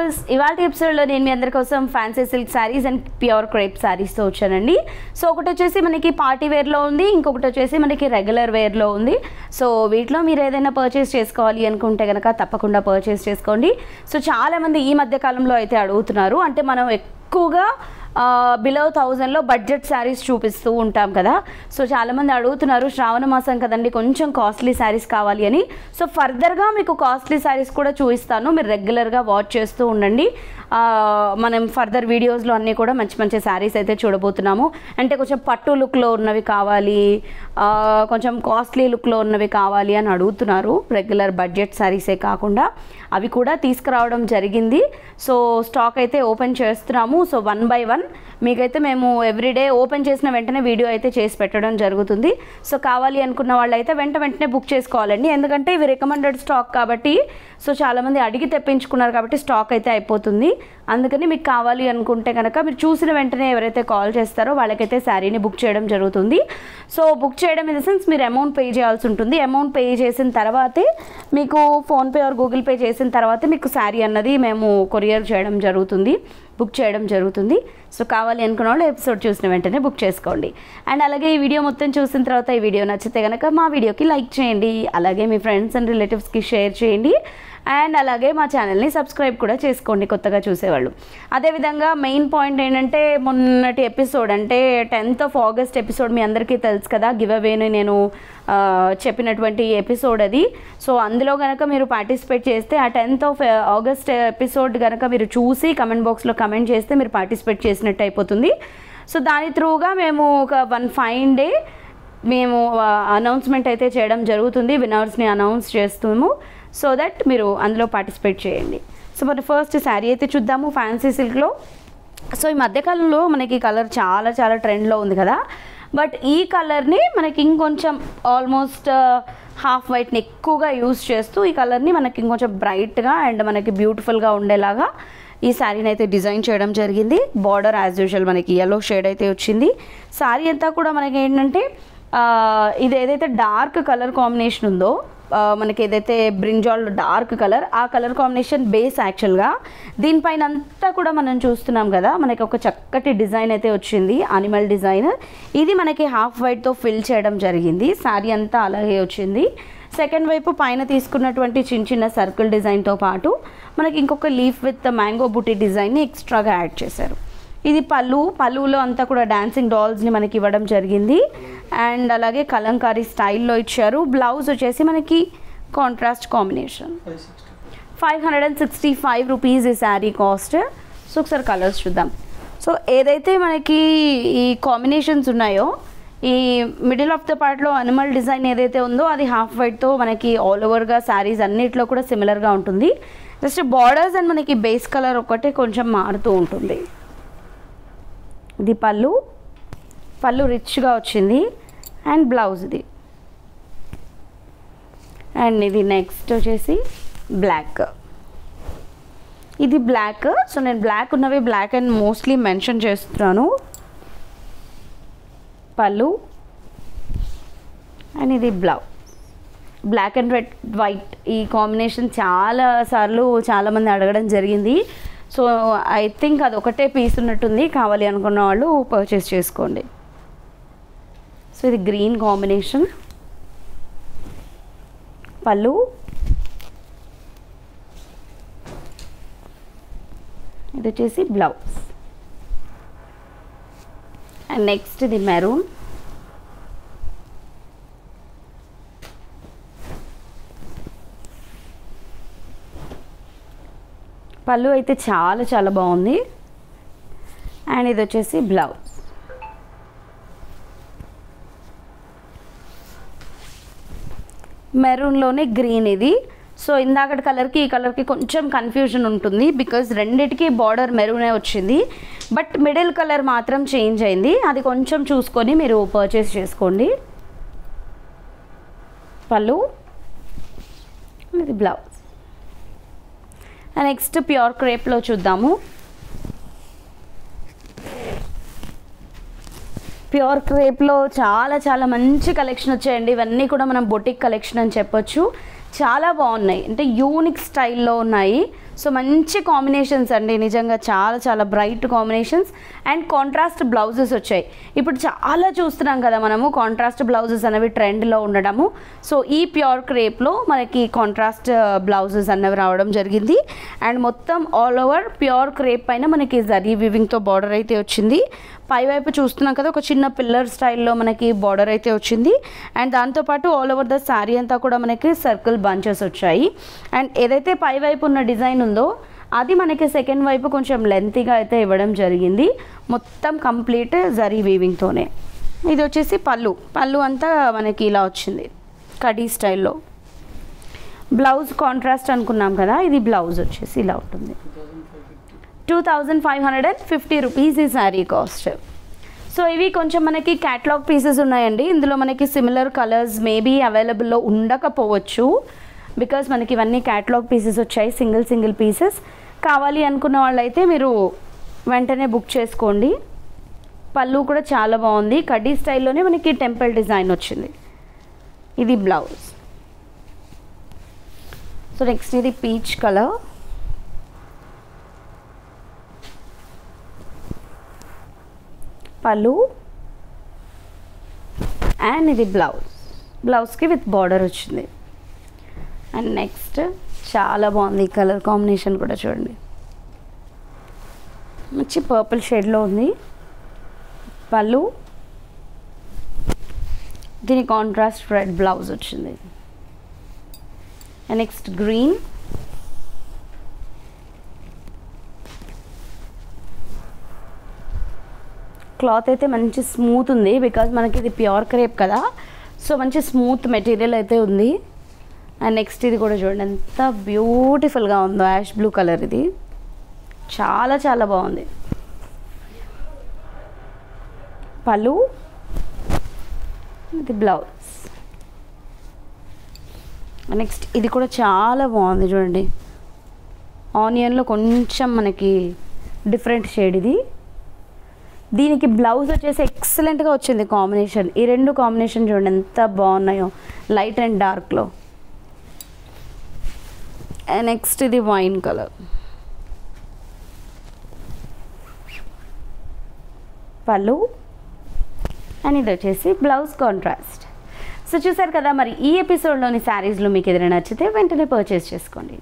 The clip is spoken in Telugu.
వ్యూవర్స్, ఇవాల్టి ఎపిసోడ్లో నేను మీ అందరి కోసం fancy silk saris and pure crepe శారీస్తో వచ్చానండి. సో ఒకటి వచ్చేసి మనకి పార్టీ వేర్లో ఉంది, ఇంకొకటి వచ్చేసి మనకి రెగ్యులర్ వేర్లో ఉంది. సో వీటిలో మీరు ఏదైనా పర్చేస్ చేసుకోవాలి అనుకుంటే కనుక తప్పకుండా పర్చేస్ చేసుకోండి. సో చాలామంది ఈ మధ్య కాలంలో అయితే అడుగుతున్నారు, అంటే మనం ఎక్కువగా బిలో 1000లో బడ్జెట్ శారీస్ చూపిస్తూ ఉంటాం కదా. సో చాలామంది అడుగుతున్నారు, శ్రావణ మాసం కదండి, కొంచెం కాస్ట్లీ శారీస్ కావాలి అని. సో ఫర్దర్గా మీకు కాస్ట్లీ శారీస్ కూడా చూపిస్తాను, మీరు రెగ్యులర్గా వాచ్ చేస్తూ ఉండండి. మనం ఫర్దర్ వీడియోస్లో అన్నీ కూడా మంచి మంచి శారీస్ అయితే చూడబోతున్నాము. అంటే కొంచెం పట్టు లుక్లో ఉన్నవి కావాలి, కొంచెం కాస్ట్లీ లుక్లో ఉన్నవి కావాలి అని అడుగుతున్నారు. రెగ్యులర్ బడ్జెట్ శారీసే కాకుండా అవి కూడా తీసుకురావడం జరిగింది. సో స్టాక్ అయితే ఓపెన్ చేస్తున్నాము. సో 1 by 1 మీకైతే మేము ఎవ్రీడే ఓపెన్ చేసిన వెంటనే వీడియో అయితే చేసి పెట్టడం జరుగుతుంది. సో కావాలి అనుకున్న వాళ్ళు అయితే వెంటనే బుక్ చేసుకోవాలండి, ఎందుకంటే ఇవి రికమెండెడ్ స్టాక్ కాబట్టి. సో చాలామంది అడిగి తెప్పించుకున్నారు కాబట్టి స్టాక్ అయితే అయిపోతుంది. అందుకని మీకు కావాలి అనుకుంటే కనుక మీరు చూసిన వెంటనే ఎవరైతే కాల్ చేస్తారో వాళ్ళకైతే శారీని బుక్ చేయడం జరుగుతుంది. సో బుక్ చేయడం ఇన్ ద సెన్స్ మీరు అమౌంట్ పే చేయాల్సి ఉంటుంది. అమౌంట్ పే చేసిన తర్వాతే మీకు ఫోన్పే ఆర్ గూగుల్ పే చేసిన తర్వాతే మీకు శారీ అన్నది మేము కొరియర్ చేయడం జరుగుతుంది, బుక్ చేయడం జరుగుతుంది. సో కావాలి అనుకున్న వాళ్ళు ఎపిసోడ్ చూసిన వెంటనే బుక్ చేసుకోండి. అండ్ అలాగే ఈ వీడియో మొత్తం చూసిన తర్వాత ఈ వీడియో నచ్చితే కనుక మా వీడియోకి లైక్ చేయండి, అలాగే మీ ఫ్రెండ్స్ అండ్ రిలేటివ్స్కి షేర్ చేయండి. అండ్ అలాగే మా ఛానల్ని సబ్స్క్రైబ్ కూడా చేసుకోండి కొత్తగా చూసేవాళ్ళు. అదేవిధంగా మెయిన్ పాయింట్ ఏంటంటే, మొన్నటి ఎపిసోడ్ అంటే 10th of August ఎపిసోడ్ మీ అందరికీ తెలుసు కదా, గివ్ అవేని నేను చెప్పినటువంటి ఎపిసోడ్ అది. సో అందులో కనుక మీరు పార్టిసిపేట్ చేస్తే ఆ 10th of August ఎపిసోడ్ కనుక మీరు చూసి కమెంట్ బాక్స్లో కమెంట్ చేస్తే మీరు పార్టిసిపేట్ చేసినట్టు అయిపోతుంది. సో దాని త్రూగా మేము ఒక 1 fine day మేము అనౌన్స్మెంట్ అయితే చేయడం జరుగుతుంది, విన్నర్స్ని అనౌన్స్ చేస్తాము. సో దట్ మీరు అందులో పార్టిసిపేట్ చేయండి. సో మరి ఫస్ట్ శారీ అయితే చూద్దాము ఫ్యాన్సీ సిల్క్లో. సో ఈ మధ్యకాలంలో మనకి కలర్ చాలా ట్రెండ్లో ఉంది కదా, బట్ ఈ కలర్ని మనకి ఇంకొంచెం ఆల్మోస్ట్ హాఫ్ వైట్ని ఎక్కువగా యూజ్ చేస్తూ ఈ కలర్ని మనకి ఇంకొంచెం బ్రైట్గా అండ్ మనకి బ్యూటిఫుల్గా ఉండేలాగా ఈ శారీని అయితే డిజైన్ చేయడం జరిగింది. బార్డర్ యాజ్ యూజువల్ మనకి యెల్లో షేడ్ అయితే వచ్చింది. శారీ అంతా కూడా మనకి ఏంటంటే ఇది ఏదైతే డార్క్ కలర్ కాంబినేషన్ ఉందో, మనకి ఏదైతే బ్రింజాల్ డార్క్ కలర్, ఆ కలర్ కాంబినేషన్ బేస్ యాక్చువల్గా దీనిపైన అంతా కూడా మనం చూస్తున్నాం కదా, మనకి ఒక చక్కటి డిజైన్ అయితే వచ్చింది, అనిమల్ డిజైన్. ఇది మనకి హాఫ్ వైట్తో ఫిల్ చేయడం జరిగింది. శారీ అంతా అలాగే వచ్చింది. సెకండ్ వైపు పైన తీసుకున్నటువంటి చిన్న సర్కిల్ డిజైన్తో పాటు మనకి ఇంకొక లీఫ్ విత్ మ్యాంగో బుటీ డిజైన్ని ఎక్స్ట్రాగా యాడ్ చేశారు. ఇది పళ్ళులో అంతా కూడా డాన్సింగ్ డాల్స్ని మనకి ఇవ్వడం జరిగింది. అండ్ అలాగే కలంకారీ స్టైల్లో ఇచ్చారు. బ్లౌజ్ వచ్చేసి మనకి కాంట్రాస్ట్ కాంబినేషన్. 565 రూపీస్ ఈ శారీ కాస్ట్. సో ఒకసారి కలర్స్ చూద్దాం. సో ఏదైతే మనకి ఈ కాంబినేషన్స్ ఉన్నాయో, ఈ మిడిల్ ఆఫ్ ద పార్ట్లో అనిమల్ డిజైన్ ఏదైతే ఉందో అది హాఫ్ వైట్తో మనకి ఆల్ ఓవర్గా శారీస్ అన్నిట్లో కూడా సిమిలర్గా ఉంటుంది. జస్ట్ బార్డర్స్ అండ్ మనకి బేస్ కలర్ ఒకటే కొంచెం మారుతూ ఉంటుంది. ఇది పళ్ళు రిచ్గా వచ్చింది. అండ్ బ్లౌజ్ ఇది. అండ్ ఇది నెక్స్ట్ వచ్చేసి బ్లాక్. ఇది బ్లాక్. సో నేను బ్లాక్ ఉన్నవి బ్లాక్ అండ్ మోస్ట్లీ మెన్షన్ చేస్తున్నాను. పళ్ళు అండ్ ఇది బ్లౌజ్. బ్లాక్ అండ్ వైట్ ఈ కాంబినేషన్ చాలామంది అడగడం జరిగింది. సో ఐ థింక్ అది ఒకటే పీస్ ఉన్నట్టుంది, కావాలి అనుకున్న వాళ్ళు పర్చేస్ చేసుకోండి. సో ఇది గ్రీన్ కాంబినేషన్. పళ్ళు, ఇది వచ్చేసి బ్లౌజ్. అండ్ నెక్స్ట్ ఇది మెరూన్. పళ్ళు అయితే చాలా బాగుంది. అండ్ ఇది వచ్చేసి బ్లౌజ్. మెరూన్లోనే గ్రీన్ ఇది. సో ఇందాకటి కలర్కి ఈ కలర్కి కొంచెం కన్ఫ్యూజన్ ఉంటుంది, బికాజ్ రెండిటికి బార్డర్ మెరూనే వచ్చింది, బట్ మిడిల్ కలర్ మాత్రం చేంజ్ అయింది. అది కొంచెం చూసుకొని మీరు పర్చేస్ చేసుకోండి. పళ్ళు, ఇది బ్లౌజ్. నెక్స్ట్ ప్యూర్ క్రేప్లో చూద్దాము. ప్యూర్ క్రేప్లో చాలా మంచి కలెక్షన్ వచ్చాయండి. ఇవన్నీ కూడా మనం బొటిక్ కలెక్షన్ అని చెప్పొచ్చు. చాలా బాగున్నాయి, అంటే యూనిక్ స్టైల్లో ఉన్నాయి. సో మంచి కాంబినేషన్స్ అండి, నిజంగా చాలా చాలా bright combinations and contrast blouses వచ్చాయి. ఇప్పుడు చాలా చూస్తున్నాం కదా మనము కాంట్రాస్ట్ బ్లౌజెస్ అనేవి ట్రెండ్లో ఉండడము. సో ఈ ప్యూర్ క్రేప్లో మనకి కాంట్రాస్ట్ బ్లౌజెస్ అనేవి రావడం జరిగింది. అండ్ మొత్తం ఆల్ ఓవర్ ప్యూర్ క్రేప్ పైన మనకి జరీ వీవింగ్తో బార్డర్ అయితే వచ్చింది. పైవైపు చూస్తున్నాం కదా ఒక చిన్న పిల్లర్ స్టైల్లో మనకి బార్డర్ అయితే వచ్చింది. అండ్ దాంతోపాటు ఆల్ ఓవర్ ద శారీ అంతా కూడా మనకి సర్కిల్ బంచెస్ వచ్చాయి. అండ్ ఏదైతే పైవైపు ఉన్న డిజైన్ ఉందో అది మనకి సెకండ్ వైపు కొంచెం లెంతీగా అయితే ఇవ్వడం జరిగింది. మొత్తం కంప్లీట్ జరీ వీవింగ్తోనే. ఇది వచ్చేసి పళ్ళు అంతా మనకి ఇలా వచ్చింది కడీ స్టైల్లో. బ్లౌజ్ కాంట్రాస్ట్ అనుకున్నాం కదా, ఇది బ్లౌజ్ వచ్చేసి ఇలా ఉంటుంది. 2550 రూపీస్ ఈ శారీ కాస్ట్. సో ఇవి కొంచెం మనకి క్యాటలాగ్ పీసెస్ ఉన్నాయండి. ఇందులో మనకి సిమిలర్ కలర్స్ మేబీ అవైలబుల్లో ఉండకపోవచ్చు, బికాజ్ మనకి ఇవన్నీ క్యాటలాగ్ పీసెస్ వచ్చాయి, సింగిల్ పీసెస్. కావాలి అనుకున్న వాళ్ళైతే మీరు వెంటనే బుక్ చేసుకోండి. పళ్ళు కూడా చాలా బాగుంది, కడ్డీ స్టైల్లోనే మనకి టెంపుల్ డిజైన్ వచ్చింది. ఇది బ్లౌజ్. సో నెక్స్ట్ ఇది పీచ్ కలర్. పళ్ళు అండ్ ఇది బ్లౌజ్కి విత్ బార్డర్ వచ్చింది. అండ్ నెక్స్ట్ చాలా బాగుంది ఈ కలర్ కాంబినేషన్ కూడా చూడండి, మంచి పర్పుల్ షేడ్లో ఉంది. పళ్ళు, దీని కాంట్రాస్ట్ రెడ్ బ్లౌజ్ వచ్చింది. అండ్ నెక్స్ట్ గ్రీన్, క్లాత్ అయితే మంచి స్మూత్ ఉంది బికాజ్ మనకి ఇది ప్యూర్ క్రేప్ కదా, సో మంచి స్మూత్ మెటీరియల్ అయితే ఉంది. అండ్ నెక్స్ట్ ఇది కూడా చూడండి ఎంత బ్యూటిఫుల్గా ఉందో, యాష్ బ్లూ కలర్. ఇది చాలా చాలా బాగుంది. పళ్ళు, ఇది బ్లౌజ్. నెక్స్ట్ ఇది కూడా చాలా బాగుంది చూడండి, ఆనియన్లో కొంచెం మనకి డిఫరెంట్ షేడ్. ఇది దీనికి బ్లౌజ్ వచ్చేసి ఎక్సలెంట్గా వచ్చింది కాంబినేషన్. ఈ రెండు కాంబినేషన్ చూడండి ఎంత బాగున్నాయో, లైట్ అండ్ డార్క్లో. అండ్ నెక్స్ట్ ఇది వైన్ కలర్. పళ్ళు అండ్ ఇది వచ్చేసి బ్లౌజ్ కాంట్రాస్ట్. సో చూసారు కదా, మరి ఈ ఎపిసోడ్లోని శారీస్లో మీకు ఏదైనా నచ్చితే వెంటనే పర్చేస్ చేసుకోండి.